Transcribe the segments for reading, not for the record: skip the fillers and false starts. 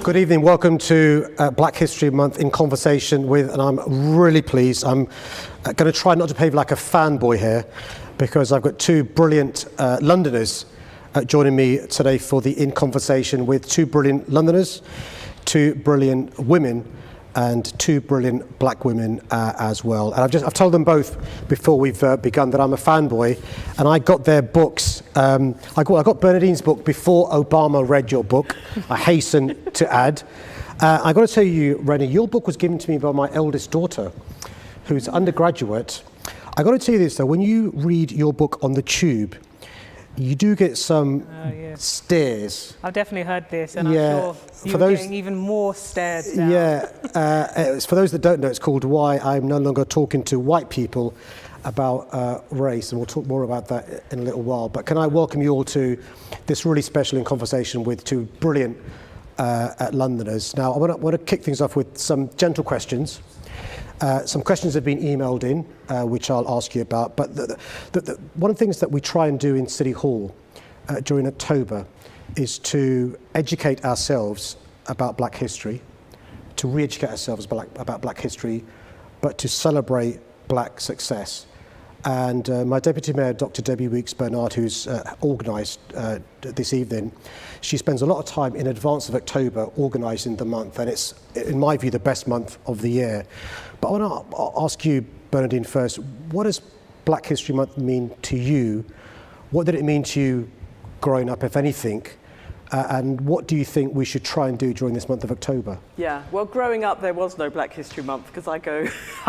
Good evening, welcome to Black History Month in conversation with, and I'm really pleased, I'm going to try not to behave like a fanboy here, because I've got two brilliant Londoners joining me today for the In Conversation with two brilliant Londoners, two brilliant women, and two brilliant black women as well. And I've told them both before we've begun that I'm a fanboy, and I got their books. I got Bernardine's book before Obama read your book, I hasten to add. I got to tell you, Reni, your book was given to me by my eldest daughter, who's undergraduate. I got to tell you this though, when you read your book on the tube, you do get some stares. I've definitely heard this, and I'm sure you're getting even more stares now. Yeah, for those that don't know, it's called Why I'm No Longer Talking to White People About Race, and we'll talk more about that in a little while. But can I welcome you all to this really special In Conversation with two brilliant Londoners. Now, I want to kick things off with some gentle questions. Some questions have been emailed in, which I'll ask you about. But one of the things that we try and do in City Hall during October is to educate ourselves about Black history, to re-educate ourselves about Black history, but to celebrate Black success. And my Deputy Mayor, Dr. Debbie Weeks-Bernard, who's organised this evening, she spends a lot of time in advance of October organising the month, and it's, in my view, the best month of the year. But I want to ask you, Bernardine, first, what does Black History Month mean to you? What did it mean to you growing up, if anything? And what do you think we should try and do during this month of October? Yeah, well, growing up, there was no Black History Month, because I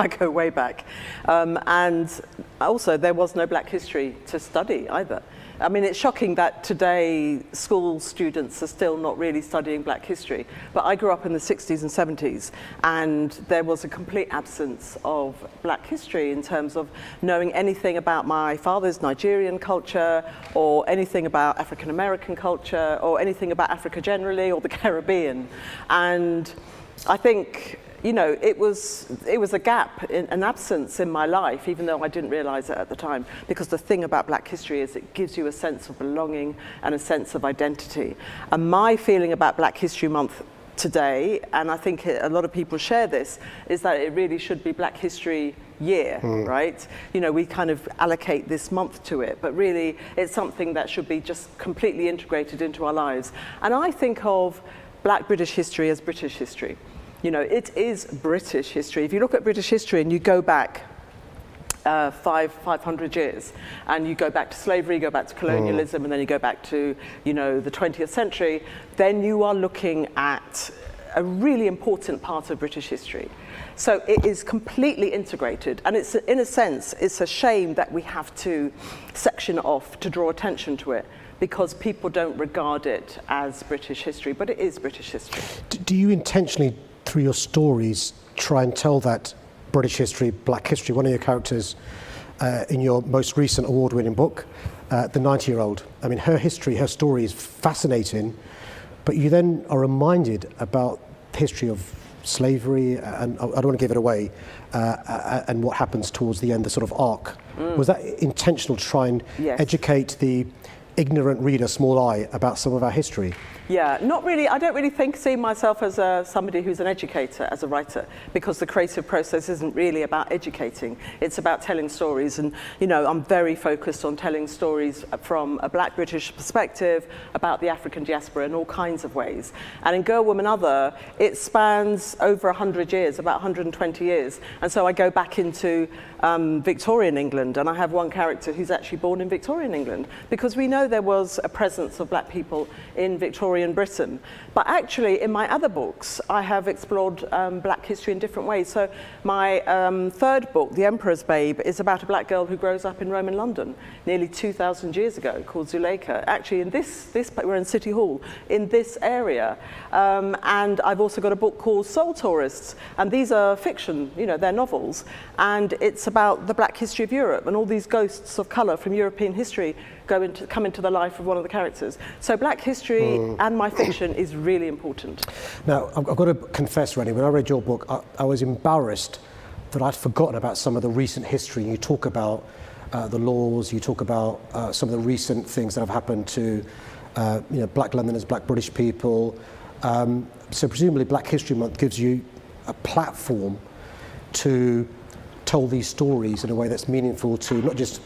go way back. And also, there was no Black history to study either. I mean, it's shocking that today school students are still not really studying Black history. But I grew up in the 60s and 70s, and there was a complete absence of Black history in terms of knowing anything about my father's Nigerian culture, or anything about African American culture, or anything about Africa generally, or the Caribbean. And I think, you know, it was a gap, an absence in my life, even though I didn't realize it at the time, because the thing about Black history is it gives you a sense of belonging and a sense of identity. And my feeling about Black History Month today, and I think a lot of people share this, is that it really should be Black History Year, right? You know, we kind of allocate this month to it, but really it's something that should be just completely integrated into our lives. And I think of Black British history as British history. You know, it is British history. If you look at British history and you go back 500 years, and you go back to slavery, you go back to colonialism, and then you go back to, you know, the 20th century, then you are looking at a really important part of British history. So it is completely integrated, and it's, in a sense, it's a shame that we have to section it off to draw attention to it, because people don't regard it as British history, but it is British history. Do you intentionally, through your stories, try and tell that British history, Black history? One of your characters in your most recent award-winning book, the 90-year-old, I mean, her history, her story is fascinating, but you then are reminded about the history of slavery, and I don't want to give it away, and what happens towards the end, the sort of arc. Was that intentional to try and educate the ignorant reader, small I, about some of our history? Yeah, not really. I don't really see myself as somebody who's an educator, as a writer, because the creative process isn't really about educating. It's about telling stories. And, you know, I'm very focused on telling stories from a Black British perspective about the African diaspora in all kinds of ways. And in Girl, Woman, Other, it spans over 100 years, about 120 years. And so I go back into Victorian England, and I have one character who's actually born in Victorian England, because we know there was a presence of Black people in Victorian Britain. But actually, in my other books, I have explored Black history in different ways. So my third book, The Emperor's Babe, is about a Black girl who grows up in Roman London nearly 2,000 years ago, called Zuleika. Actually, in this we're in City Hall, in this area. And I've also got a book called Soul Tourists, and these are fiction, you know, they're novels, and it's about the Black history of Europe, and all these ghosts of colour from European history come into the life of one of the characters. So Black history and my fiction is really important. Now, I've got to confess, Reni, when I read your book, I was embarrassed that I'd forgotten about some of the recent history. You talk about the laws, you talk about some of the recent things that have happened to Black Londoners, Black British people. So presumably Black History Month gives you a platform to tell these stories in a way that's meaningful to not just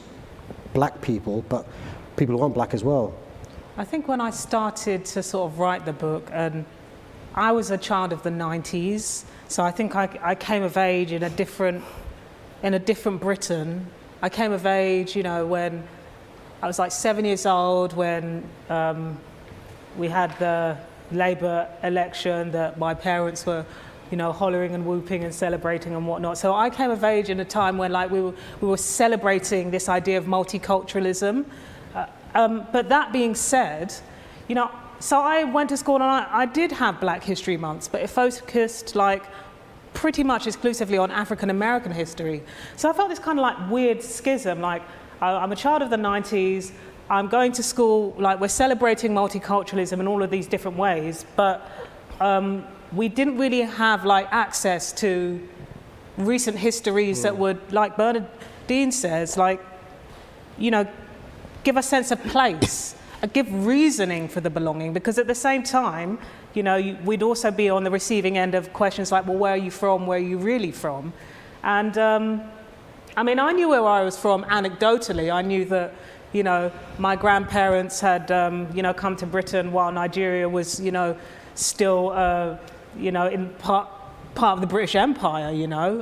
black people, but people who aren't black as well. I think when I started to sort of write the book, and I was a child of the 90s, so I think I came of age in a different Britain. I came of age, you know, when I was like 7 years old, when we had the Labour election, that my parents were, you know, hollering and whooping and celebrating and whatnot. So I came of age in a time when like we were celebrating this idea of multiculturalism. But that being said, you know, so I went to school and I did have Black History Months, but it focused like pretty much exclusively on African American history. So I felt this kind of like weird schism, like I'm a child of the 90s, I'm going to school, like we're celebrating multiculturalism in all of these different ways, but we didn't really have like access to recent histories that would, like Bernardine says, like, you know, give a sense of place, give reasoning for the belonging, because at the same time, you know, we'd also be on the receiving end of questions like, well, where are you from? Where are you really from? And I mean, I knew where I was from anecdotally. I knew that, you know, my grandparents had, you know, come to Britain while Nigeria was, you know, still, you know, in part of the British Empire, you know,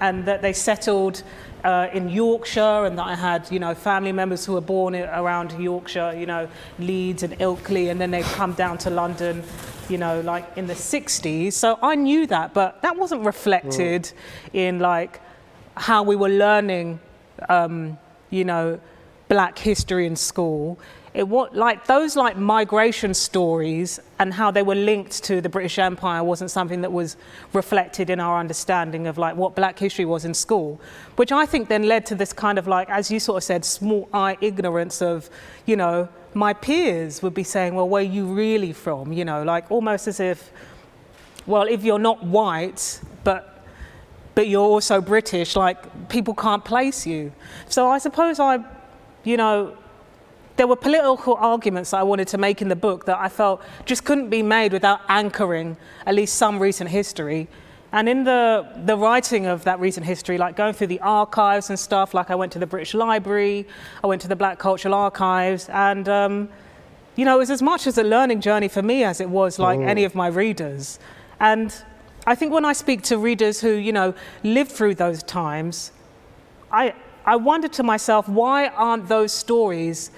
and that they settled in Yorkshire, and that I had, you know, family members who were born around Yorkshire, you know, Leeds and Ilkley, and then they'd come down to London, you know, like in the 60s. So I knew that, but that wasn't reflected in like how we were learning, you know, Black history in school. It was like those like migration stories and how they were linked to the British Empire wasn't something that was reflected in our understanding of like what Black history was in school, which I think then led to this kind of like, as you sort of said, small eye ignorance of, you know, my peers would be saying, well, where are you really from? You know, like almost as if, well, if you're not white, but you're also British, like people can't place you. So I suppose you know, there were political arguments that I wanted to make in the book that I felt just couldn't be made without anchoring at least some recent history. And in the writing of that recent history, like going through the archives and stuff, like I went to the British Library, I went to the Black Cultural Archives, and you know, it was as much as a learning journey for me as it was like any of my readers. And I think when I speak to readers who, you know, lived through those times, I wondered to myself, why aren't those stories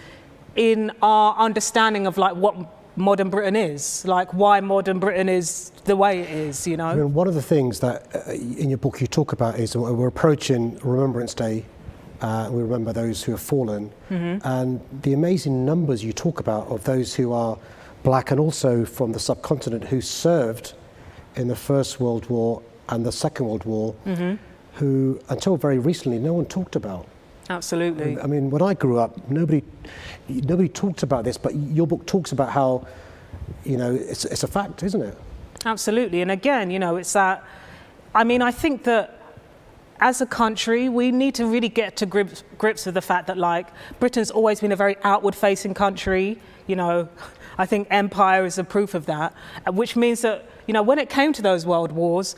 in our understanding of like what modern Britain is, like why modern Britain is the way it is, you know? I mean, one of the things that in your book you talk about is we're approaching Remembrance Day. We remember those who have fallen, and the amazing numbers you talk about of those who are black and also from the subcontinent who served in the First World War and the Second World War, who until very recently no one talked about. Absolutely. I mean, when I grew up, nobody talked about this, but your book talks about how, you know, it's a fact, isn't it? Absolutely. And again, you know, it's that, I mean, I think that as a country, we need to really get to grips with the fact that like Britain's always been a very outward facing country. You know, I think empire is a proof of that, which means that, you know, when it came to those world wars,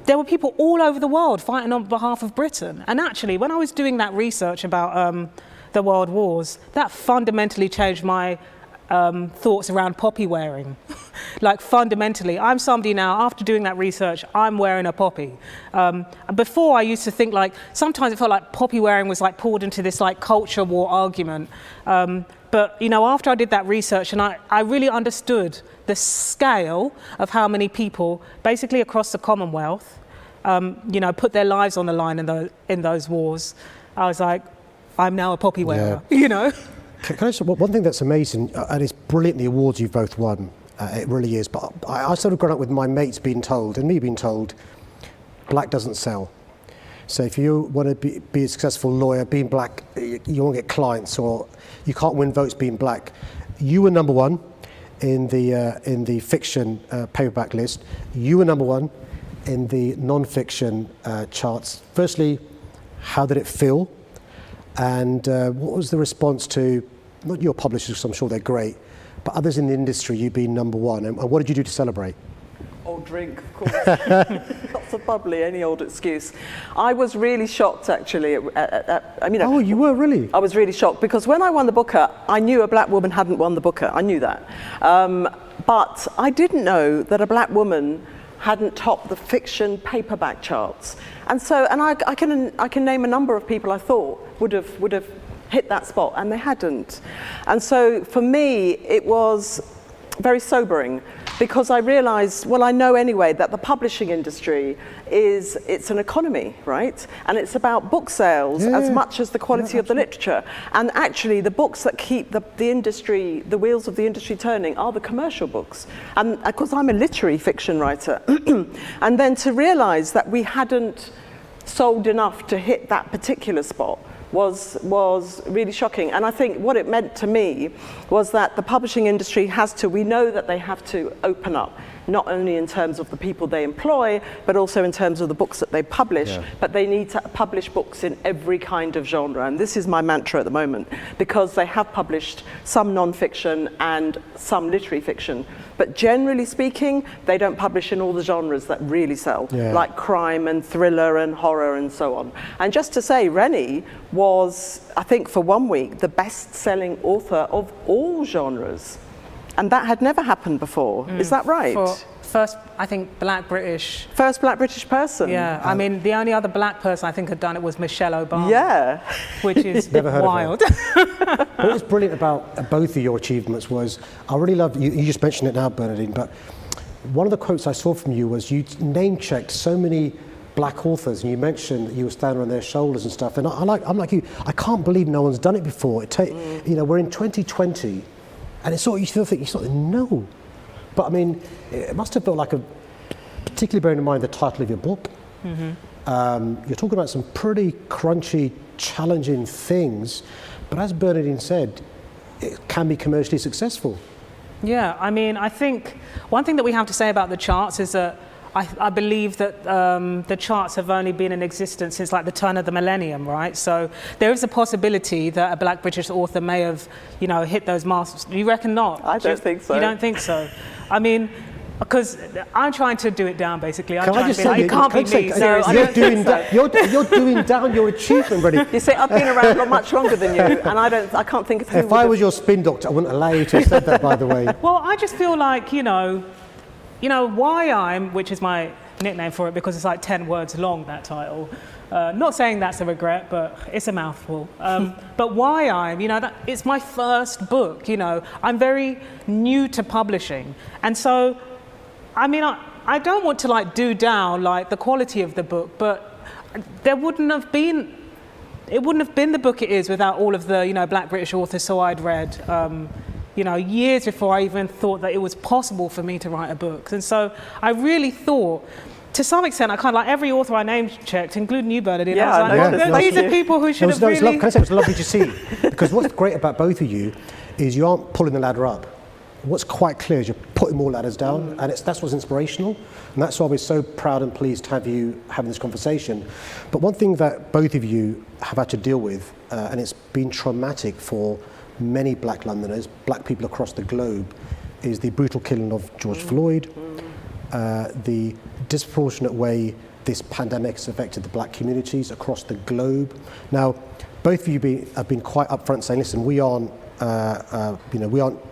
there were people all over the world fighting on behalf of Britain. And actually, when I was doing that research about the world wars, that fundamentally changed my thoughts around poppy wearing. Like fundamentally, I'm somebody now, after doing that research, I'm wearing a poppy. Before I used to think like, sometimes it felt like poppy wearing was like pulled into this like culture war argument. But you know, after I did that research and I really understood the scale of how many people basically across the Commonwealth, you know, put their lives on the line in those wars, I was like, I'm now a poppy wearer, you know? Can I say one thing that's amazing, and it's brilliant the awards you've both won, it really is, but I sort of grown up with my mates being told, and me being told, black doesn't sell. So if you want to be a successful lawyer, being black, you won't get clients, or you can't win votes being black. You were number one in the fiction paperback list. You were number one in the non-fiction charts. Firstly, how did it feel? And what was the response to, not your publishers, because I'm sure they're great, but others in the industry, you've been number one. And what did you do to celebrate? Or drink, of course. Lots of bubbly, any old excuse. I was really shocked, actually. Oh, you were really? I was really shocked because when I won the Booker, I knew a black woman hadn't won the Booker. I knew that. But I didn't know that a black woman hadn't topped the fiction paperback charts. And so, I can name a number of people I thought would have hit that spot, and they hadn't. And so for me, it was very sobering, because I realized, well, I know anyway that the publishing industry it's an economy, right? And it's about book sales as much as the quality of the literature. And actually the books that keep the industry, the wheels of the industry turning, are the commercial books. And of course I'm a literary fiction writer. And then to realize that we hadn't sold enough to hit that particular spot was really shocking. And I think what it meant to me was that the publishing industry we know that they have to open up, not only in terms of the people they employ, but also in terms of the books that they publish, but they need to publish books in every kind of genre. And this is my mantra at the moment, because they have published some non-fiction and some literary fiction. But generally speaking, they don't publish in all the genres that really sell, like crime and thriller and horror and so on. And just to say, Reni was, I think for 1 week, the best-selling author of all genres. And that had never happened before. Is that right? For first, I think, First black British person. Yeah, I mean, the only other black person I think had done it was Michelle Obama. Yeah. Which is Never heard wild. Of her. What was brilliant about both of your achievements was, I really love, you just mentioned it now, Bernardine, but one of the quotes I saw from you was you name-checked so many black authors, and you mentioned that you were standing on their shoulders and stuff. And I'm like you, I can't believe no one's done it before. You know, we're in 2020, and it's sort of, you sort of no. But I mean, it must have felt like particularly bearing in mind the title of your book. You're talking about some pretty crunchy, challenging things, but as Bernardine said, it can be commercially successful. Yeah, I mean, I think one thing that we have to say about the charts is that I believe that the charts have only been in existence since like the turn of the millennium, right? So there is a possibility that a black British author may have, you know, hit those marks. You reckon not? I don't think so. You don't think so? I mean, because I'm trying to do it down, basically. I'm Can I trying just to be say, like, it can't be me. Seriously. You're doing down your achievement, Bernardine. You see, I've been around not much longer than you, and I can't think of who. If I was your spin doctor, I wouldn't allow you to have said that, by the way. Well, I just feel like, you know, Why I'm, which is my nickname for it because it's like 10 words long, that title. Not saying that's a regret, but it's a mouthful. But Why I'm, it's my first book, I'm very new to publishing. And so, I mean, I don't want to like do down like the quality of the book, but it wouldn't have been the book it is without all of the, Black British authors so I'd read, years before I even thought that it was possible for me to write a book. And so I really thought, to some extent, I kind of like every author I name checked, including you, Bernardine. Yeah, I was like, these are people who should have really... Can I say, it was lovely to see, because what's great about both of you is you aren't pulling the ladder up. What's quite clear is you're putting more ladders down, and that's what's inspirational, and that's why we're so proud and pleased to have you having this conversation. But one thing that both of you have had to deal with, and it's been traumatic for many black Londoners, black people across the globe, is the brutal killing of George Floyd, the disproportionate way this pandemic has affected the black communities across the globe. Now, both of you have been quite upfront saying, listen, we aren't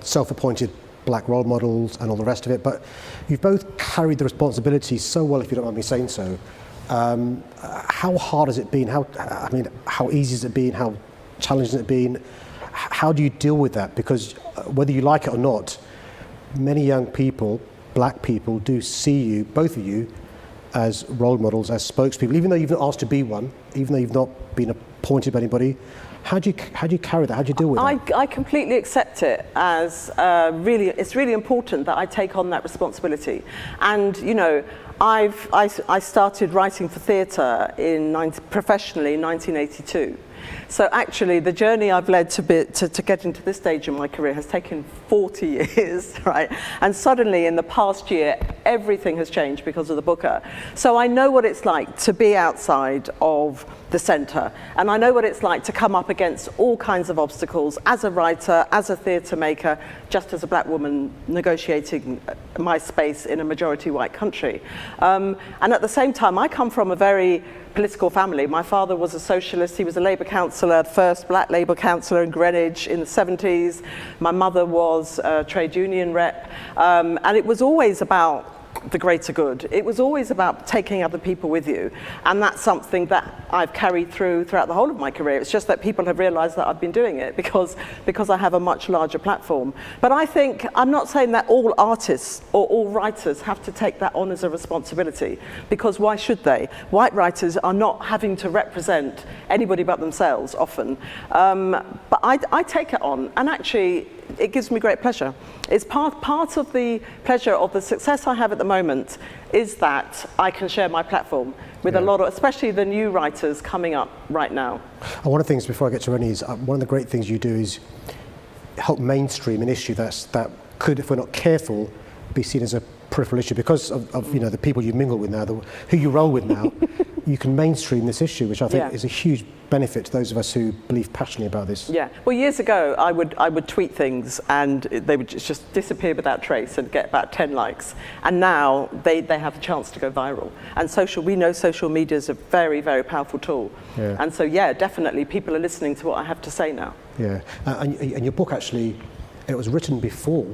self-appointed black role models and all the rest of it, but you've both carried the responsibility so well, if you don't mind me saying so. How hard has it been? How easy has it been? How challenging has it been? How do you deal with that? Because whether you like it or not, many young people, black people, do see you, both of you, as role models, as spokespeople, even though you've not asked to be one, even though you've not been appointed by anybody. How do you carry that? How do you deal with that? I completely accept it as it's really important that I take on that responsibility. And I started writing for theatre professionally in 1982. So actually, the journey I've led to get into this stage in my career has taken 40 years, right? And suddenly, in the past year, Everything has changed because of the Booker. So I know what it's like to be outside of the centre, and I know what it's like to come up against all kinds of obstacles as a writer, as a theatre maker, just as a black woman negotiating my space in a majority white country. And at the same time, I come from a very political family. My father was a socialist. He was a Labour councillor, first black Labour councillor in Greenwich in the 70s. My mother was a trade union rep. And it was always about the greater good. It was always about taking other people with you. And that's something that I've carried throughout the whole of my career. It's just that people have realized that I've been doing it because I have a much larger platform. But I think, I'm not saying that all artists or all writers have to take that on as a responsibility, because why should they? White writers are not having to represent anybody but themselves often. But I take it on, and actually, it gives me great pleasure. It's part of the pleasure of the success I have at the moment is that I can share my platform with a lot of, especially the new writers coming up right now. And one of the things, before I get to Reni, is one of the great things you do is help mainstream an issue that could, if we're not careful, be seen as a peripheral issue because of you know, the people you mingle with now, who you roll with now. You can mainstream this issue, which I think is a huge benefit to those of us who believe passionately about this. Yeah. Well, years ago, I would tweet things and they would just disappear without trace and get about 10 likes. And now they have the chance to go viral. And we know social media is a very, very powerful tool. Yeah. And so, yeah, definitely people are listening to what I have to say now. Yeah. And your book, actually, it was written before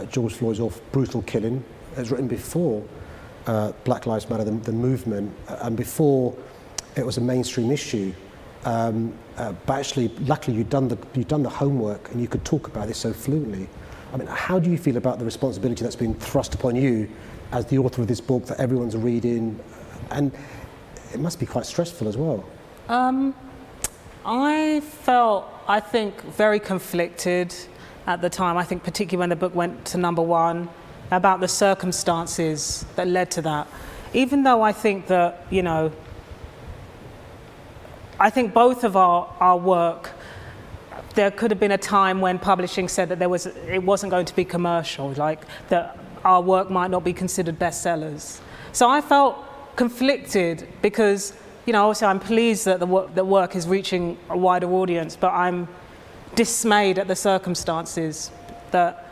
George Floyd's brutal killing. It was written before Black Lives Matter, the movement, and before it was a mainstream issue. But actually, luckily, you'd done the homework and you could talk about this so fluently. I mean, how do you feel about the responsibility that's been thrust upon you as the author of this book that everyone's reading? And it must be quite stressful as well. I felt, I think, very conflicted at the time. I think particularly when the book went to #1, about the circumstances that led to that. Even though I think that, you know, I think both of our work, there could have been a time when publishing said that it wasn't going to be commercial, like that our work might not be considered bestsellers. So I felt conflicted because, you know, obviously I'm pleased that the work is reaching a wider audience, but I'm dismayed at the circumstances that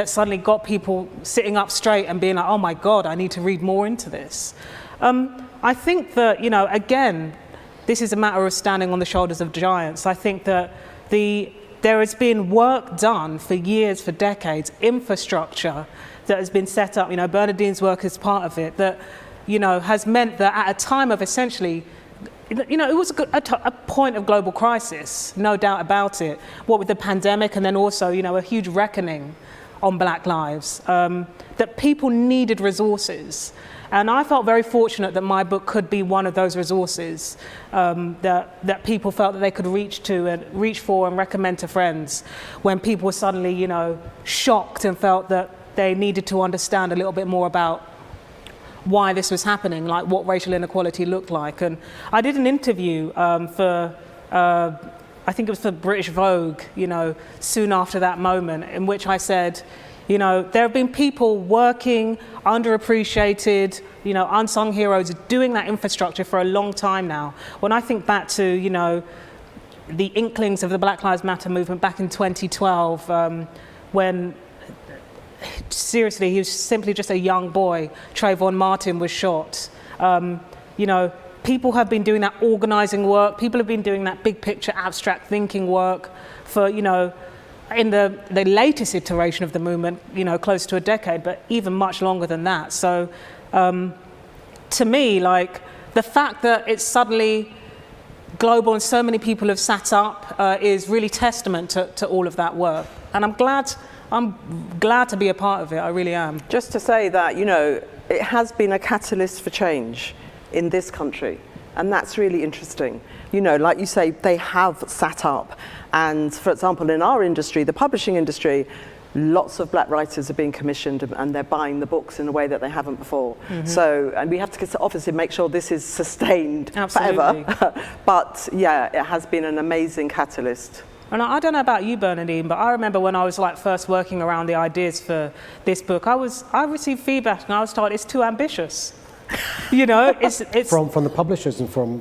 suddenly got people sitting up straight and being like, oh my God, I need to read more into this. I think that, you know, again, this is a matter of standing on the shoulders of giants. I think that there has been work done for years, for decades, infrastructure that has been set up, you know, Bernardine's work is part of it, that, you know, has meant that at a time of essentially, you know, it was a point of global crisis, no doubt about it, what with the pandemic and then also, you know, a huge reckoning on Black lives, that people needed resources. And I felt very fortunate that my book could be one of those resources that people felt that they could reach for and recommend to friends when people were suddenly, you know, shocked and felt that they needed to understand a little bit more about why this was happening, like what racial inequality looked like. And I did an interview I think it was for British Vogue, you know, soon after that moment, in which I said, you know, there have been people working, underappreciated, you know, unsung heroes, doing that infrastructure for a long time now. When I think back to, you know, the inklings of the Black Lives Matter movement back in 2012, when, seriously, he was simply just a young boy, Trayvon Martin was shot. You know, people have been doing that organizing work. People have been doing that big picture abstract thinking work for, you know, in the latest iteration of the movement, you know, close to a decade, but even much longer than that. So to me, like, the fact that it's suddenly global and so many people have sat up is really testament to all of that work. And I'm glad to be a part of it, I really am. Just to say that, you know, it has been a catalyst for change in this country, and that's really interesting. You know, like you say, they have sat up, and for example, in our industry, the publishing industry, lots of Black writers are being commissioned and they're buying the books in a way that they haven't before. Mm-hmm. So, and we have to obviously make sure this is sustained forever. But yeah, it has been an amazing catalyst. And I don't know about you, Bernardine, but I remember when I was like first working around the ideas for this book, I received feedback and I was told it's too ambitious. You know, it's from the publishers and from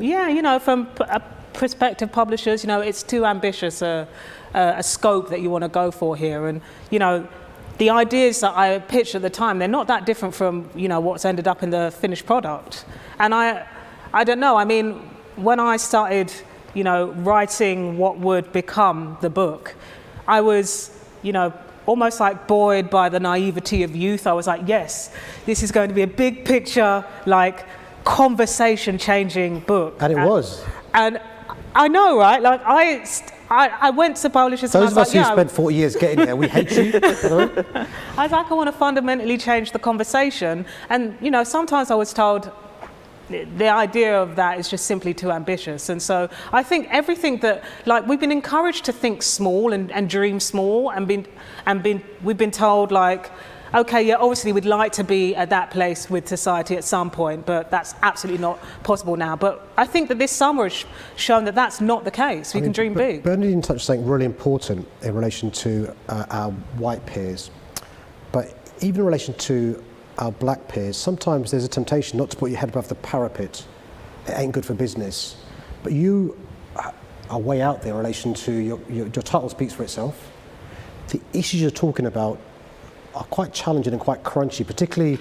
from prospective publishers. You know, it's too ambitious a scope that you want to go for here, and you know, the ideas that I pitched at the time, they're not that different from what's ended up in the finished product. And I don't know. I mean, when I started writing what would become the book, I was, almost like buoyed by the naivety of youth. I was like, yes, this is going to be a big picture, like conversation-changing book. And it was. And I know, right? Like I went to publishers. Those and I was of us who spent 40 years getting there, we hate you. I was like, I want to fundamentally change the conversation. And sometimes I was told, the idea of that is just simply too ambitious. And so I think everything that, like, we've been encouraged to think small and dream small, and we've been told, like, okay, yeah, obviously we'd like to be at that place with society at some point, but that's absolutely not possible now. But I think that this summer has shown that that's not the case. We can dream big. Bernardine touched something really important in relation to our white peers, but even in relation to our black peers, sometimes there's a temptation not to put your head above the parapet. It ain't good for business. But you are way out there in relation to your title speaks for itself. The issues you're talking about are quite challenging and quite crunchy, particularly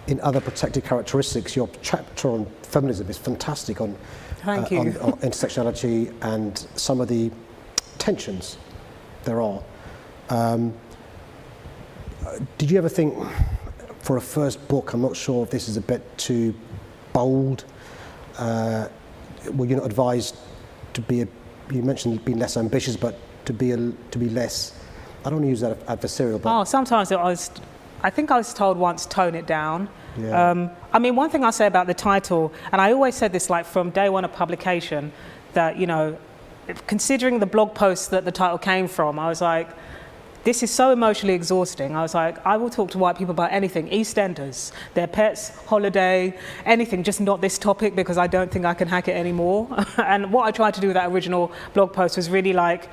in other protected characteristics. Your chapter on feminism is fantastic on intersectionality and some of the tensions there are. Did you ever think, for a first book, I'm not sure if this is a bit too bold, were you not advised to be, you mentioned being less ambitious, but to be less, I don't want to use that adversarial, but... Sometimes I think I was told once, tone it down. Yeah. I mean, one thing I say about the title, and I always said this like from day one of publication, that, considering the blog post that the title came from, I was like, this is so emotionally exhausting. I was like, I will talk to white people about anything, EastEnders, their pets, holiday, anything, just not this topic, because I don't think I can hack it anymore. And what I tried to do with that original blog post was really like,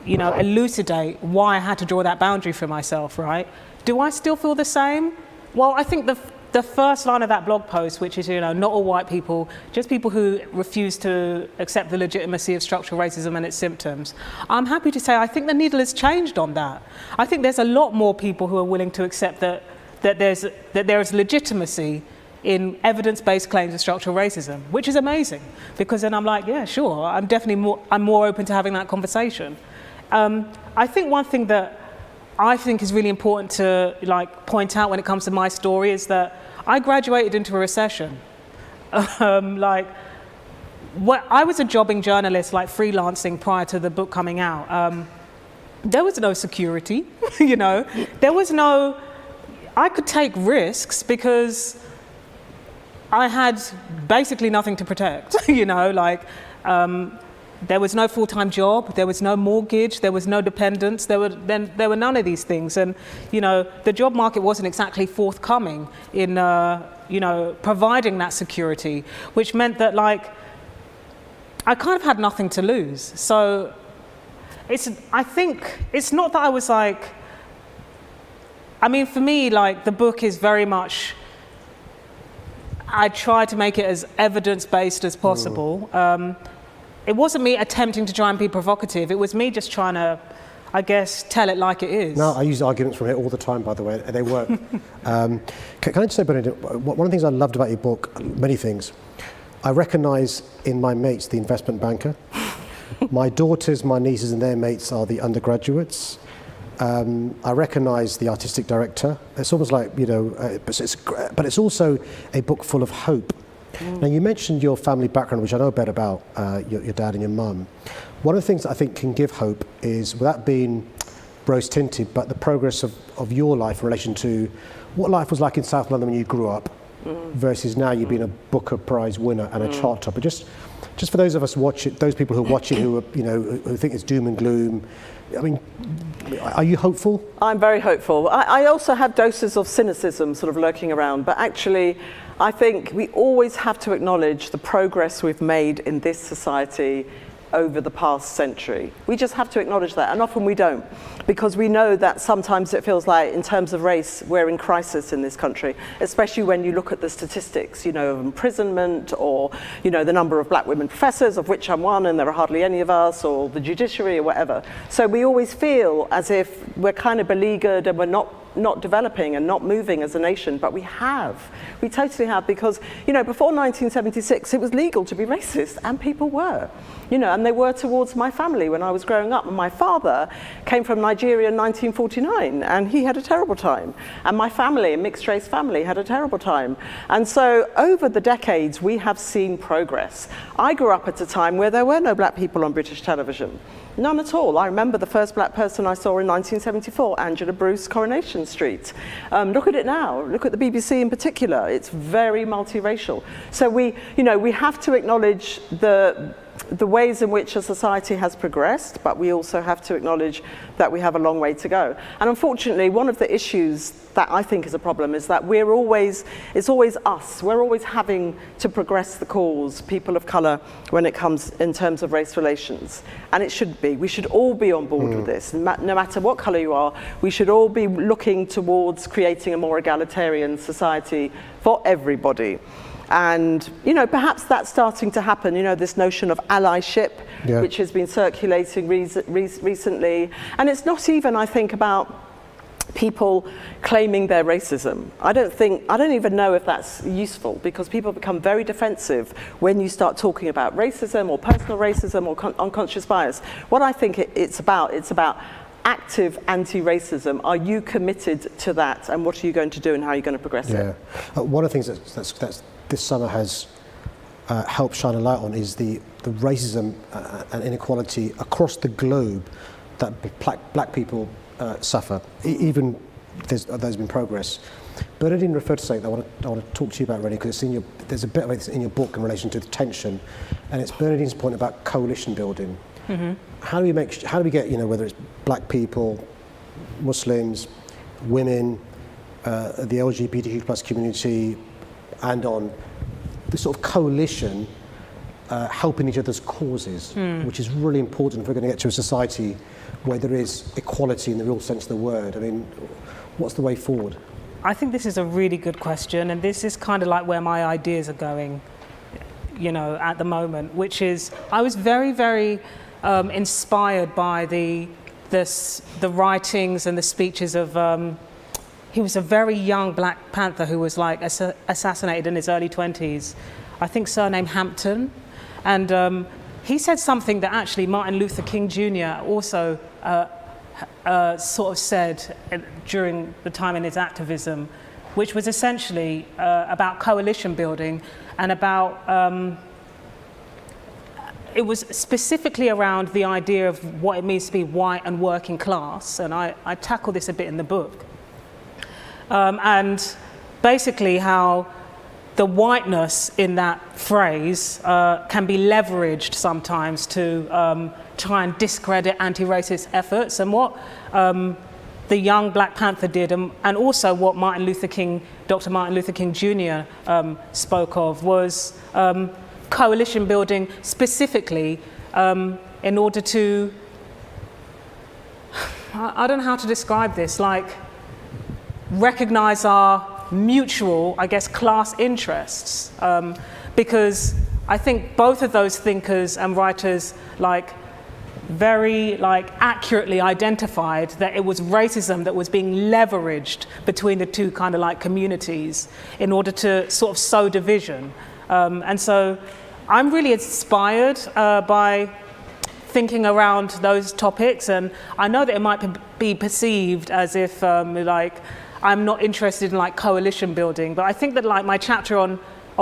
elucidate why I had to draw that boundary for myself, right? Do I still feel the same? Well, I think the first line of that blog post, which is, not all white people, just people who refuse to accept the legitimacy of structural racism and its symptoms. I'm happy to say I think the needle has changed on that. I think there's a lot more people who are willing to accept that there is legitimacy in evidence-based claims of structural racism, which is amazing, because then I'm like, yeah, sure, I'm more open to having that conversation. I think one thing that I think is really important to point out when it comes to my story is that I graduated into a recession. I was a jobbing journalist, freelancing prior to the book coming out. There was no security, there was no, I could take risks because I had basically nothing to protect, there was no full-time job, there was no mortgage, there was no dependents, there were none of these things. And, the job market wasn't exactly forthcoming in, providing that security, which meant that, I kind of had nothing to lose. So I think it's not that I was for me, the book is very much, I try to make it as evidence-based as possible. It wasn't me attempting to try and be provocative. It was me just trying to, I guess, tell it like it is. No, I use arguments from it all the time, by the way. They work. Can I just say, Bernardine, one of the things I loved about your book, many things, I recognise in my mates the investment banker. My daughters, my nieces and their mates are the undergraduates. I recognise the artistic director. It's almost like, but it's also a book full of hope. Now, you mentioned your family background, which I know a bit about, your dad and your mum. One of the things that I think can give hope is, without being rose-tinted, but the progress of your life in relation to what life was like in South London when you grew up, versus now you've been a Booker Prize winner and a chart topper. Just for those of us those people who watch it, who think it's doom and gloom, are you hopeful? I'm very hopeful. I also have doses of cynicism sort of lurking around, but actually I think we always have to acknowledge the progress we've made in this society over the past century. We just have to acknowledge that, and often we don't, because we know that sometimes it feels like, in terms of race, we're in crisis in this country, especially when you look at the statistics, of imprisonment, or, the number of black women professors, of which I'm one, and there are hardly any of us, or the judiciary, or whatever. So we always feel as if we're kind of beleaguered and we're not developing and not moving as a nation, but we totally have, because before 1976 it was legal to be racist, and people were, and they were towards my family when I was growing up. And my father came from Nigeria in 1949, and he had a terrible time, and my family, a mixed race family, had a terrible time. And so over the decades we have seen progress. I grew up at a time where there were no black people on British television. None at all. I remember the first black person I saw in 1974, Angela Bruce, Coronation Street. Look at it now. Look at the BBC in particular. It's very multiracial. So we have to acknowledge the ways in which a society has progressed, but we also have to acknowledge that we have a long way to go. And unfortunately, one of the issues that I think is a problem is that it's always us. We're always having to progress the cause, people of colour, when it comes in terms of race relations. And it should be. We should all be on board with this. No matter what colour you are, we should all be looking towards creating a more egalitarian society for everybody. And, perhaps that's starting to happen, this notion of allyship, which has been circulating recently. And it's not even, I think, about people claiming their racism. I don't even know if that's useful, because people become very defensive when you start talking about racism or personal racism or unconscious bias. What I think it's about active anti-racism. Are you committed to that, and what are you going to do, and how are you going to progress it? One of the things that's this summer has helped shine a light on is the racism and inequality across the globe that black people suffer. Even there's been progress. Bernardine referred to something that I want to talk to you about, Reni, because there's a bit of it in your book in relation to the tension, and it's Bernardine's point about coalition building. Mm-hmm. How do we get, whether it's black people, Muslims, women, the LGBTQ plus community, and on the sort of coalition helping each other's causes, which is really important if we're going to get to a society where there is equality in the real sense of the word. I mean, what's the way forward? I think this is a really good question, and this is kind of like where my ideas are going, at the moment, which is I was very, very inspired by the writings and the speeches of he was a very young Black Panther who was assassinated in his early 20s, I think surnamed Hampton. And he said something that actually Martin Luther King Jr. also sort of said during the time in his activism, which was essentially about coalition building and about, it was specifically around the idea of what it means to be white and working class. And I tackle this a bit in the book. And basically how the whiteness in that phrase can be leveraged sometimes to try and discredit anti-racist efforts. And what the young Black Panther did, and also what Dr. Martin Luther King Jr. Spoke of, was coalition building specifically in order to, I don't know how to describe this, recognize our mutual, I guess, class interests, because I think both of those thinkers and writers very accurately identified that it was racism that was being leveraged between the two kind of communities in order to sort of sow division. And so I'm really inspired by thinking around those topics, and I know that it might be perceived as if I'm not interested in coalition building, but I think that my chapter on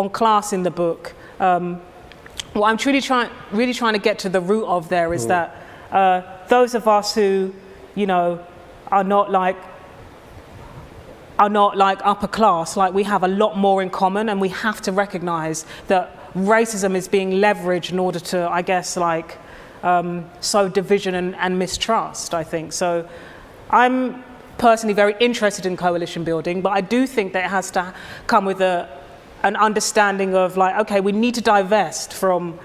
class in the book, what I'm really trying to get to the root of there is that those of us who, are not upper class, we have a lot more in common, and we have to recognize that racism is being leveraged in order to, I guess, sow division and mistrust, I think. So I'm personally very interested in coalition building, but I do think that it has to come with an understanding of okay, we need to divest from,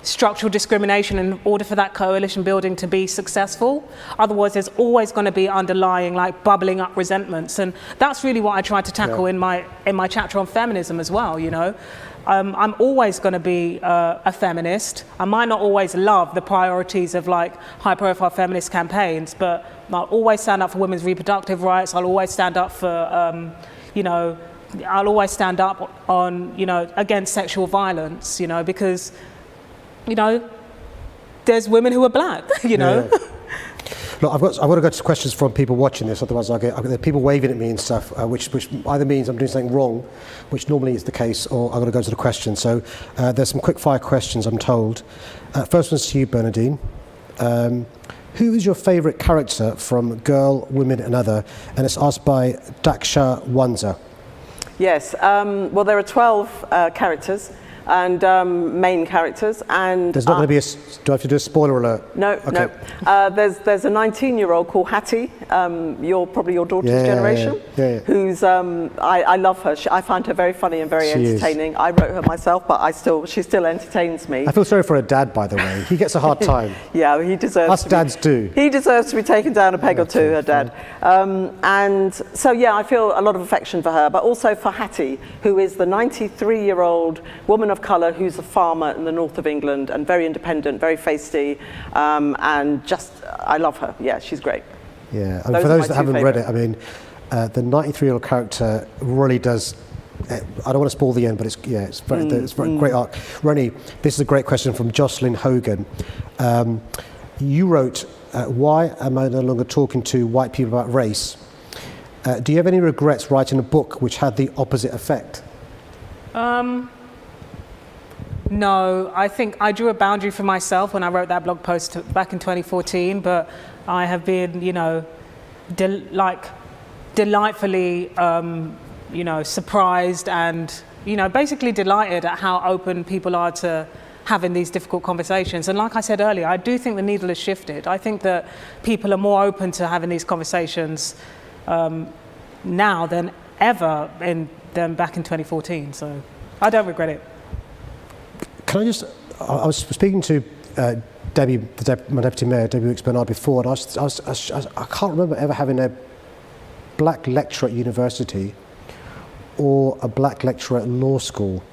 structural discrimination in order for that coalition building to be successful. Otherwise, there's always going to be underlying, like, bubbling up resentments, and that's really what I tried to tackle in my chapter on feminism as well. You know, I'm always going to be a feminist. I might not always love the priorities of, like, high-profile feminist campaigns, but I'll always stand up for women's reproductive rights. I'll always stand up for, you know, I'll always stand up on, you know, against sexual violence. You know, because, you know, there's women who are black, you know. Yeah. Look, I've got to go to questions from people watching this, otherwise I'll get people waving at me and stuff, which either means I'm doing something wrong, which normally is the case, or I've got to go to the question. So there's some quick fire questions, I'm told. First one's to you, Bernardine. Who is your favourite character from Girl, Women and Other? And it's asked by Daksha Wanza. Yes, well, there are 12 characters and main characters, and there's not going to be do I have to do a spoiler alert? No, okay. No. There's a 19-year-old called Hattie, probably your daughter's generation, who's I love her. I find her very funny and very entertaining. I wrote her myself, but she still entertains me. I feel sorry for her dad, by the way. He gets a hard time. Yeah, he deserves. Us dads do. He deserves to be taken down a peg or two, her dad. And so yeah, I feel a lot of affection for her, but also for Hattie, who is the 93-year-old woman of colour who's a farmer in the north of England and very independent, very feisty, and just, I love her. Yeah, she's great. Yeah, and for those that haven't read it, I mean, the 93-year-old character really does, I don't want to spoil the end, but it's very great arc. Reni, this is a great question from Jocelyn Hogan. You wrote, why am I no longer talking to white people about race? Do you have any regrets writing a book which had the opposite effect? No, I think I drew a boundary for myself when I wrote that blog post back in 2014, but I have been, you know, delightfully, you know, surprised and, you know, basically delighted at how open people are to having these difficult conversations. And like I said earlier, I do think the needle has shifted. I think that people are more open to having these conversations now than ever than back in 2014. So I don't regret it. Can I I was speaking to Debbie, my deputy mayor, Debbie Wicks-Bernard, before, and I can't remember ever having a black lecturer at university or a black lecturer at law school.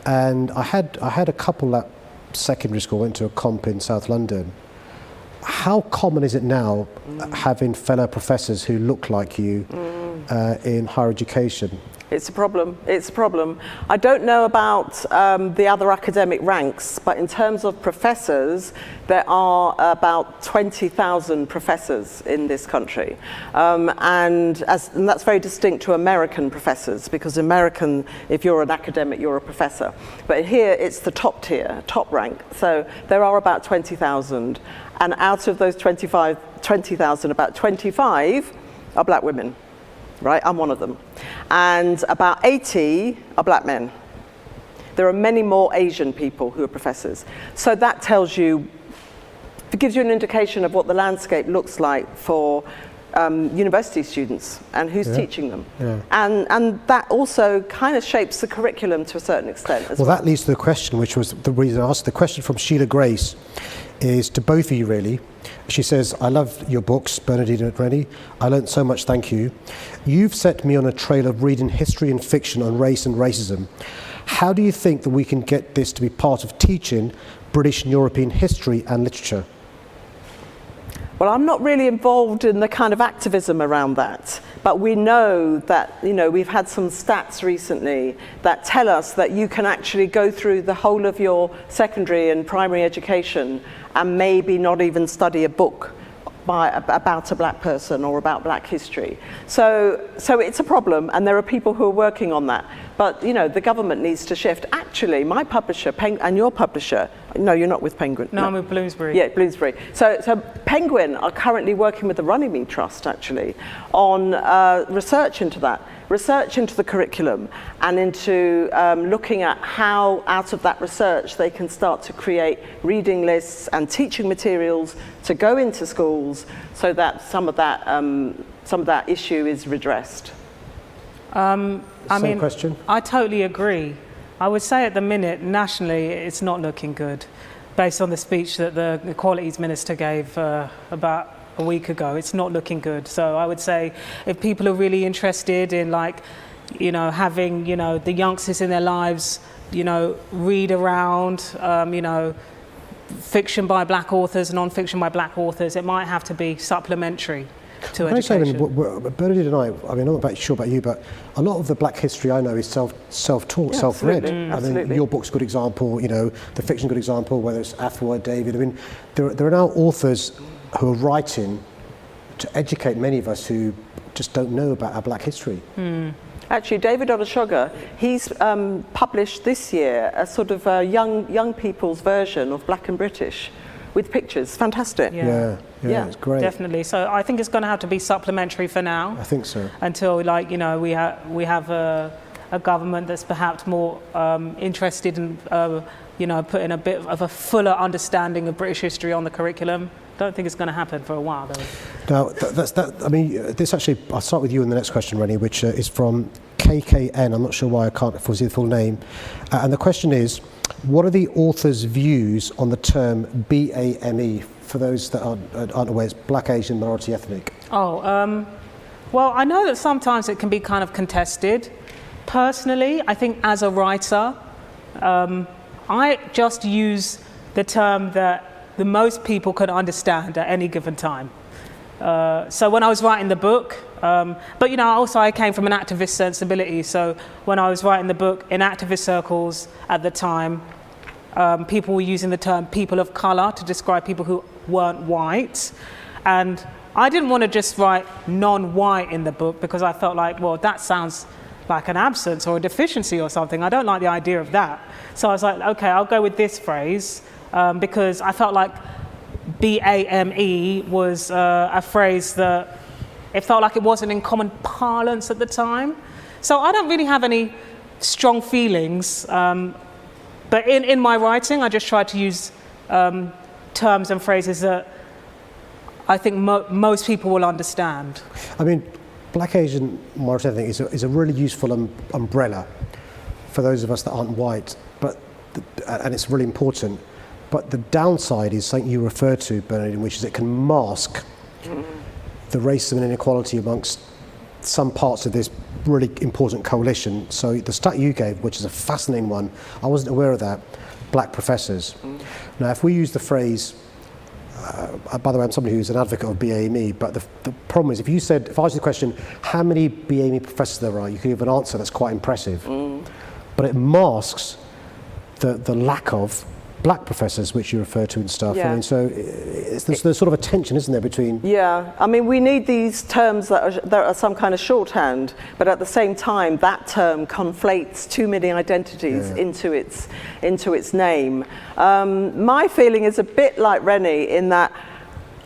And I had a couple at secondary school, went to a comp in South London. How common is it now having fellow professors who look like you in higher education? It's a problem. It's a problem. I don't know about the other academic ranks, but in terms of professors, there are about 20,000 professors in this country. And that's very distinct to American professors, because American, if you're an academic, you're a professor. But here, it's the top tier, top rank. So there are about 20,000. And out of those 20,000, about 25 are black women. Right, I'm one of them. And about 80 are black men. There are many more Asian people who are professors. So that tells you, it gives you an indication of what the landscape looks like for university students and who's teaching them. Yeah. And that also kind of shapes the curriculum to a certain extent as well. Well, that leads to the question, which was the reason I asked. The question from Sheila Grace is to both of you, really. She says, I love your books, Bernardine and Reni. I learned so much, thank you. You've set me on a trail of reading history and fiction on race and racism. How do you think that we can get this to be part of teaching British and European history and literature? Well, I'm not really involved in the kind of activism around that, but we know that, you know, we've had some stats recently that tell us that you can actually go through the whole of your secondary and primary education and maybe not even study a book about a black person or about black history. So it's a problem, and there are people who are working on that. But, you know, the government needs to shift. Actually, my publisher, and your publisher, no, you're not with Penguin. No, I'm with Bloomsbury. Yeah, Bloomsbury. So Penguin are currently working with the Runnymede Trust, actually, on research into that. Research into the curriculum and into looking at how out of that research they can start to create reading lists and teaching materials to go into schools so that some of that issue is redressed. Same question. I totally agree. I would say at the minute, nationally, it's not looking good. Based on the speech that the Equalities Minister gave about a week ago, it's not looking good. So I would say if people are really interested in, like, you know, having, you know, the youngsters in their lives, you know, read around, you know, fiction by black authors, non-fiction by black authors, it might have to be supplementary to education. Bernardine and I mean, I'm not sure about you, but a lot of the black history I know is self-taught, self-read. I mean, your book's a good example, you know, the fiction's a good example, whether it's Afua, David. I mean, there are now authors who are writing to educate many of us who just don't know about our black history. Actually, David Odoshoga, he's published this year a sort of young people's version of Black and British with pictures. Fantastic. Yeah, it's great. Definitely. So I think it's going to have to be supplementary for now. I think so. Until, like, you know, we have a government that's perhaps more interested in, you know, putting a bit of a fuller understanding of British history on the curriculum. Don't think it's going to happen for a while, though. Now, I mean, this actually, I'll start with you in the next question, Reni, which is from KKN. I'm not sure why I can't foresee the full name. And the question is, what are the author's views on the term BAME, for those that aren't aware, it's Black, Asian, Minority, Ethnic? Well, I know that sometimes it can be kind of contested. Personally, I think as a writer, I just use the term that the most people could understand at any given time. So when I was writing the book, but you know, also I came from an activist sensibility, so when I was writing the book in activist circles at the time, people were using the term people of colour to describe people who weren't white. And I didn't want to just write non-white in the book because I felt like, well, that sounds like an absence or a deficiency or something. I don't like the idea of that. So I was like, okay, I'll go with this phrase because I felt like BAME was a phrase that it felt like it wasn't in common parlance at the time. So I don't really have any strong feelings, but in my writing, I just try to use terms and phrases that I think most people will understand. I mean, Black, Asian, Minority, Ethnic is a really useful umbrella for those of us that aren't white, and it's really important. But the downside is something you refer to, Bernardine, which is it can mask the racism and inequality amongst some parts of this really important coalition. So the stat you gave, which is a fascinating one, I wasn't aware of that, black professors. Now, if we use the phrase, by the way, I'm somebody who's an advocate of BAME, but the problem is, if I ask you the question, how many BAME professors there are, you can give an answer that's quite impressive. But it masks the lack of black professors, which you refer to and stuff. I mean, so there's sort of a tension, isn't there, between... Yeah, I mean, we need these terms that are some kind of shorthand, but at the same time, that term conflates too many identities into its name. My feeling is a bit like Reni in that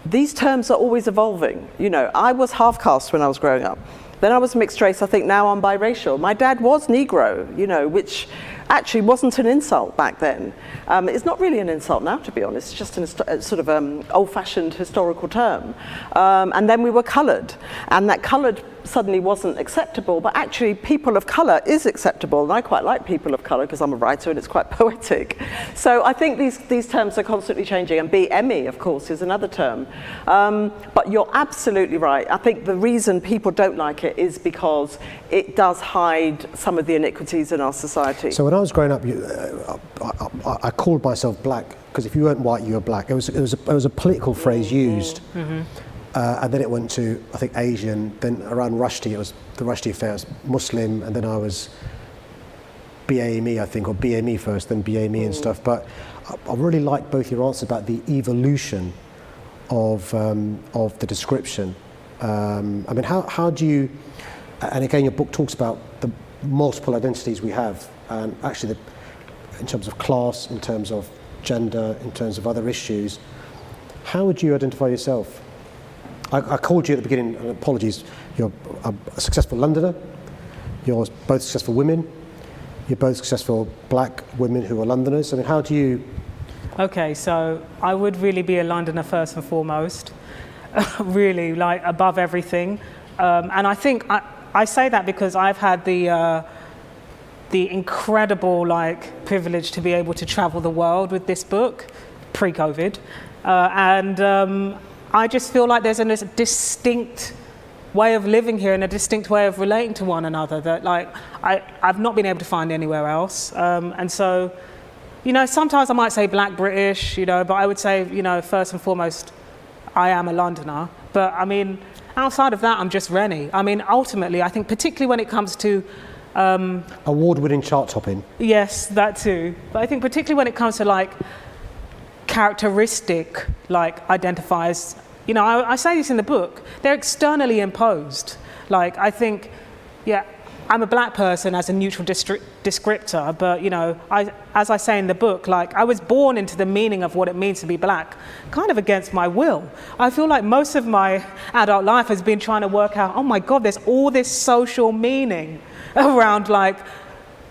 these terms are always evolving. You know, I was half caste when I was growing up. Then I was mixed race. I think now I'm biracial. My dad was Negro, you know, which actually wasn't an insult back then. It's not really an insult now, to be honest. It's just a sort of old-fashioned historical term. And then we were coloured, and that coloured suddenly wasn't acceptable, but actually people of colour is acceptable, and I quite like people of colour because I'm a writer and it's quite poetic. So I think these terms are constantly changing, and BME, of course, is another term. But you're absolutely right. I think the reason people don't like it is because it does hide some of the iniquities in our society. So when I was growing up, I called myself black because if you weren't white, you were black. It was a political phrase used. And then it went to, I think, Asian, then around Rushdie, it was the Rushdie affair, was Muslim, and then I was BAME, I think, or BME first, then BAME and stuff. But I really like both your answers about the evolution of the description. I mean, how do you, and again, your book talks about the multiple identities we have, and actually in terms of class, in terms of gender, in terms of other issues. How would you identify yourself? I called you at the beginning, and apologies, you're a successful Londoner, you're both successful women, you're both successful black women who are Londoners. I mean, how do you... Okay, so I would really be a Londoner first and foremost, really, like above everything. And I think I say that because I've had the the incredible privilege to be able to travel the world with this book, pre-COVID, and I just feel like there's a distinct way of living here and a distinct way of relating to one another that I've not been able to find anywhere else. And so, sometimes I might say Black British, but I would say, first and foremost, I am a Londoner. But I mean, outside of that, I'm just Reni. I mean, ultimately, I think particularly when it comes to award-winning chart topping. Yes, that too. But I think particularly when it comes to characteristic identifiers, I say this in the book, they're externally imposed. I think, I'm a black person as a neutral descriptor, but as I say in the book, I was born into the meaning of what it means to be black, kind of against my will. I feel like most of my adult life has been trying to work out, oh my God, there's all this social meaning around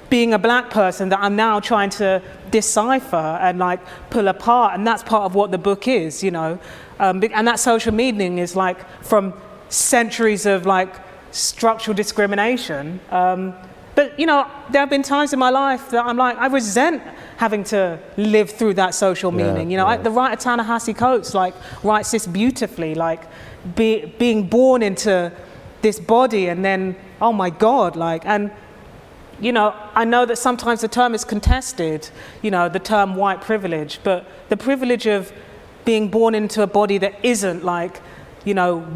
being a black person that I'm now trying to decipher and pull apart, and that's part of what the book is, and that social meaning is from centuries of structural discrimination. But there have been times in my life that I'm I resent having to live through that social meaning. The writer Ta-Nehisi Coates writes this beautifully, being born into this body and then, oh my God, and I know that sometimes the term is contested, the term white privilege, but the privilege of being born into a body that isn't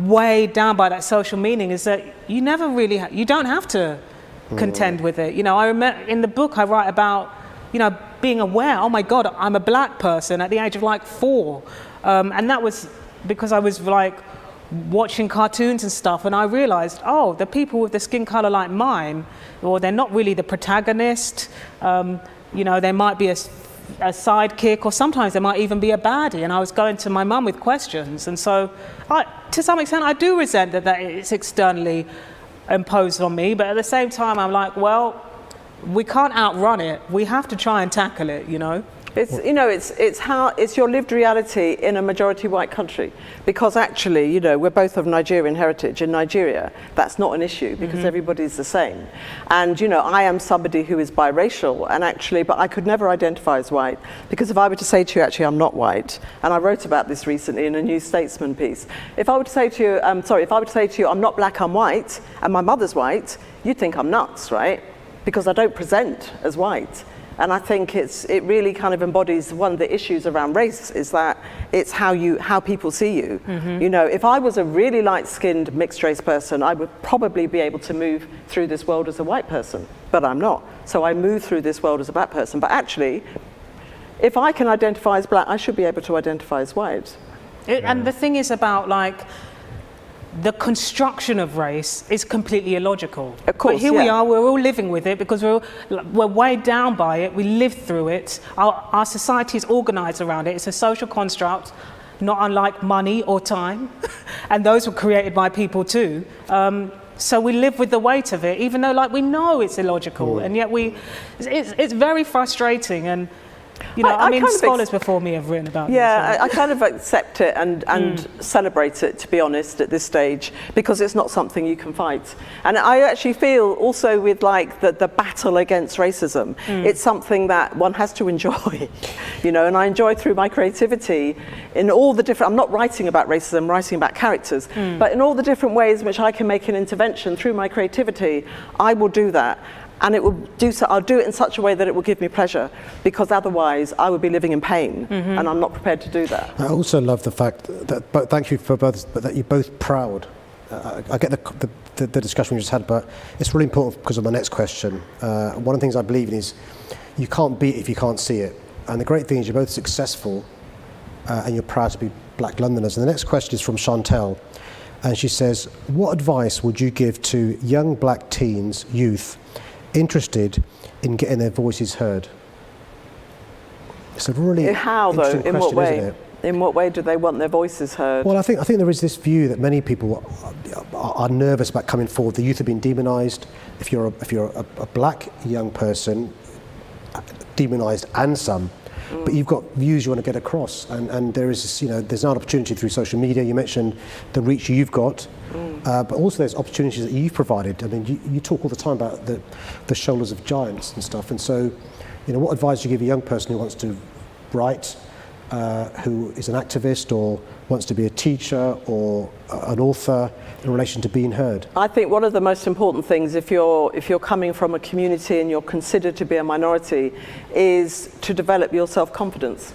weighed down by that social meaning is that you never really, you don't have to contend with it. I remember in the book I write about, being aware, oh my God, I'm a black person at the age of 4. And that was because I was watching cartoons and stuff, and I realized, oh, the people with the skin color like mine, or they're not really the protagonist, they might be a sidekick, or sometimes they might even be a baddie, and I was going to my mum with questions. And so to some extent I do resent that it's externally imposed on me, but at the same time I'm well, we can't outrun it, we have to try and tackle it. It's your lived reality in a majority white country, because actually, we're both of Nigerian heritage. In Nigeria, that's not an issue because everybody's the same. And I am somebody who is biracial, and but I could never identify as white, because if I were to say to you, actually, I'm not white, and I wrote about this recently in a New Statesman piece. If I were to say to you, I'm not black, I'm white, and my mother's white, you'd think I'm nuts, right? Because I don't present as white. And I think it really kind of embodies one of the issues around race, is that it's how people see you. If I was a really light-skinned mixed race person, I would probably be able to move through this world as a white person, but I'm not. So I move through this world as a black person. But actually, if I can identify as black, I should be able to identify as white. And the thing is about the construction of race is completely illogical. Of course, but here we are, we're all living with it because we're weighed down by it, we live through it, our society is organized around it, it's a social construct, not unlike money or time, and those were created by people too. So we live with the weight of it, even though we know it's illogical, and yet it's very frustrating. And scholars before me have written about this. Yeah, I kind of accept it and celebrate it, to be honest, at this stage, because it's not something you can fight. And I actually feel also with the battle against racism, it's something that one has to enjoy, and I enjoy through my creativity in all the different, I'm not writing about racism, I'm writing about characters, but in all the different ways in which I can make an intervention through my creativity, I will do that. And it will do so. I'll do it in such a way that it will give me pleasure, because otherwise I would be living in pain, and I'm not prepared to do that. I also love the fact that, but thank you for both, but that you're both proud. I get the discussion we just had, but it's really important because of my next question. One of the things I believe in is you can't beat it if you can't see it. And the great thing is you're both successful, and you're proud to be black Londoners. And the next question is from Chantel, and she says, what advice would you give to young black teens, youth, interested in getting their voices heard? It's a really how though? interesting In what question, way? isn't it? In what way do they want their voices heard? Well, I think there is this view that many people are nervous about coming forward. The youth have been demonised. If you're a black young person, demonised and some. But you've got views you want to get across, and there is there's an opportunity through social media. You mentioned the reach you've got. but also there's opportunities that you've provided. I mean, you talk all the time about the shoulders of giants and stuff, and so, what advice do you give a young person who wants to write, who is an activist or wants to be a teacher or an author in relation to being heard? I think one of the most important things, if you're coming from a community and you're considered to be a minority, is to develop your self-confidence.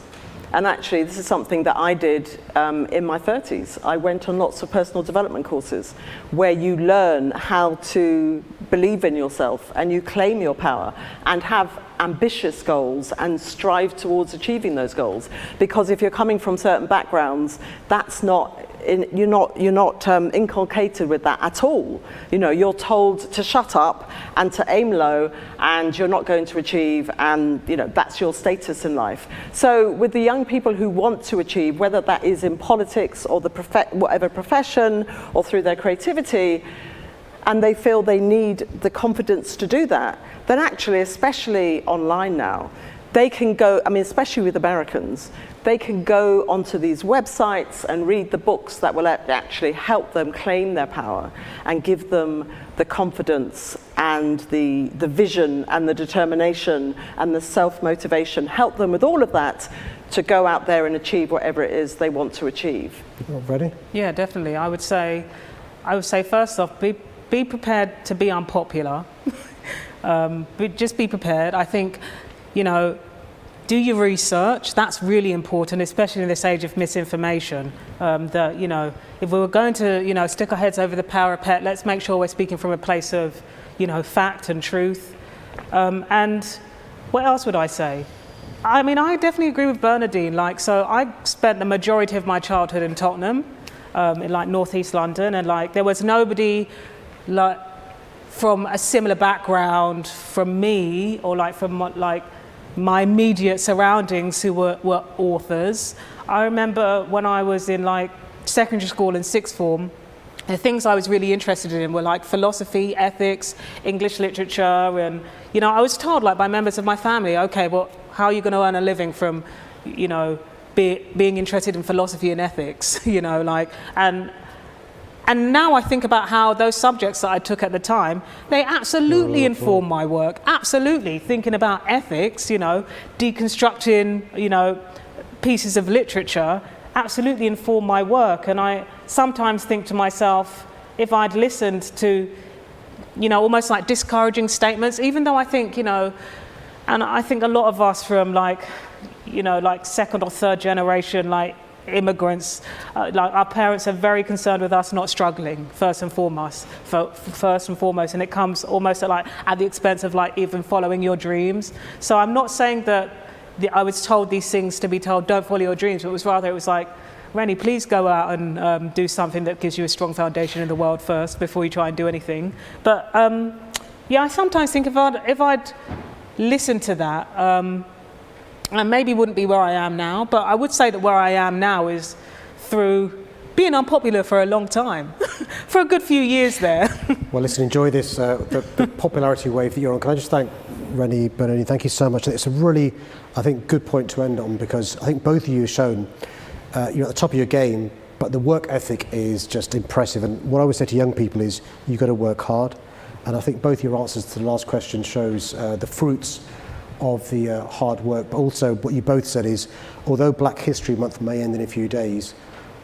And actually, this is something that I did in my 30s. I went on lots of personal development courses where you learn how to believe in yourself and you claim your power and have ambitious goals and strive towards achieving those goals. Because if you're coming from certain backgrounds, that's not you're not inculcated with that at all. You're told to shut up and to aim low, and you're not going to achieve, and that's your status in life. So with the young people who want to achieve, whether that is in politics or whatever profession or through their creativity, and they feel they need the confidence to do that, then actually, especially online now, they can go, especially with Americans, they can go onto these websites and read the books that will actually help them claim their power and give them the confidence and the vision and the determination and the self-motivation, help them with all of that to go out there and achieve whatever it is they want to achieve. Ready? Yeah, definitely. I would say first off, be prepared to be unpopular. Just be prepared. I think, do your research. That's really important, especially in this age of misinformation. If we were going to, stick our heads over the parapet, let's make sure we're speaking from a place of, fact and truth. And what else would I say? I definitely agree with Bernardine. So I spent the majority of my childhood in Tottenham, in northeast London, and there was nobody from a similar background from me, or from my immediate surroundings who were authors. I remember when I was in secondary school and sixth form, the things I was really interested in were philosophy, ethics, English literature, and I was told by members of my family, okay, well, how are you going to earn a living from being interested in philosophy and ethics, and now I think about how those subjects that I took at the time, they absolutely inform my work, absolutely. Thinking about ethics, deconstructing, pieces of literature, absolutely inform my work. And I sometimes think to myself, if I'd listened to, almost discouraging statements, even though I think, and I think a lot of us from second or third generation, immigrants, our parents are very concerned with us not struggling first and foremost, and it comes almost at the expense of even following your dreams. So I'm not saying that I was told these things to be told don't follow your dreams, but it was Reni, please go out and do something that gives you a strong foundation in the world first before you try and do anything. But I sometimes think if I'd listened to that, I maybe wouldn't be where I am now, but I would say that where I am now is through being unpopular for a long time, for a good few years there. Well, listen, enjoy this, the popularity wave that you're on. Can I just thank Reni, Bernardine, thank you so much. It's a really, I think, good point to end on, because I think both of you have shown you're at the top of your game, but the work ethic is just impressive. And what I always say to young people is you've got to work hard. And I think both your answers to the last question shows the fruits of the hard work, but also what you both said is, although Black History Month may end in a few days,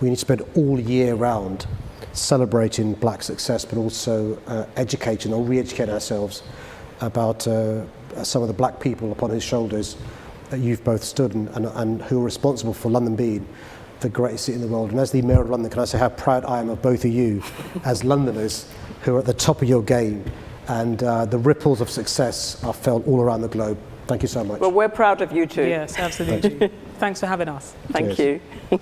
we need to spend all year round celebrating Black success, but also educating or re-educating ourselves about some of the Black people upon whose shoulders that you've both stood and who are responsible for London being the greatest city in the world. And as the Mayor of London, can I say how proud I am of both of you as Londoners who are at the top of your game, and the ripples of success are felt all around the globe. Thank you so much. Well, we're proud of you too. Yes, absolutely. Thanks for having us. Thank Cheers. you.